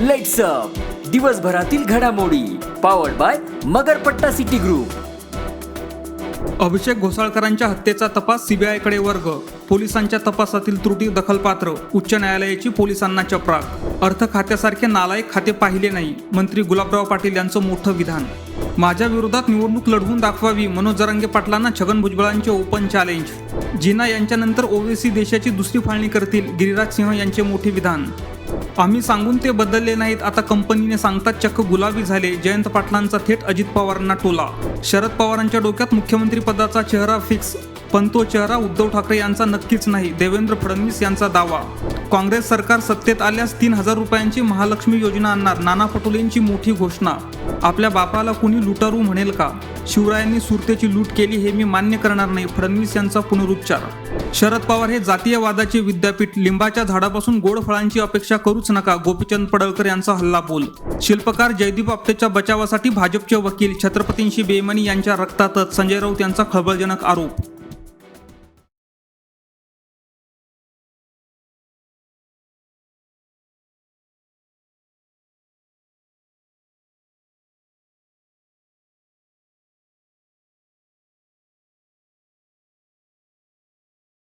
Lights up दिवसभरातील घडामोडी powered by Magarpatta city group. Abhishek घोसाळकरांच्या हत्येचा तपास सीबीआयकडे वर्ग. पोलिसांच्या तपासातील त्रुटी दखलपात्र. उच्च न्यायालयाची पोलिसांना चपराक. अर्थ खात्यासारखे नालायक खाते पाहिले नाही. मंत्री गुलाबराव पाटील यांचं मोठं विधान. माझ्या विरोधात निवडणूक लढवून दाखवावी. मनोज जरांगे पाटलांना छगन भुजबळांचे ओपन चॅलेंज. जिना यांच्यानंतर ओवेसी देशाची दुसरी फाळणी करतील. गिरिराज सिंह यांचे मोठे विधान. आम्ही सांगून ते बदलले नाहीत, आता कंपनीने सांगतात चक्क गुलाबी झाले. जयंत पाटलांचा थेट अजित पवारांना टोला. शरद पवारांच्या डोक्यात मुख्यमंत्री पदाचा चेहरा फिक्स, पण तो चेहरा उद्धव ठाकरे यांचा नक्कीच नाही. देवेंद्र फडणवीस यांचा दावा. काँग्रेस सरकार सत्तेत आल्यास 3,000 रुपयांची महालक्ष्मी योजना आणणार. नाना पटोलेंची मोठी घोषणा. आपल्या बापाला कुणी लुटारू म्हणेल का? शिवरायांनी सुरतेची लूट केली हे मी मान्य करणार नाही. फडणवीस यांचा पुनरुच्चार. शरद पवार हे जातीयवादाचे विद्यापीठ. लिंबाच्या झाडापासून गोड फळांची अपेक्षा करूच नका. गोपीचंद पडळकर यांचा हल्लाबोल. शिल्पकार जयदीप आपटेच्या बचावासाठी भाजपचे वकील. छत्रपतींशी बेईमानी यांच्या रक्तातच. संजय राऊत यांचा खळबळजनक आरोप.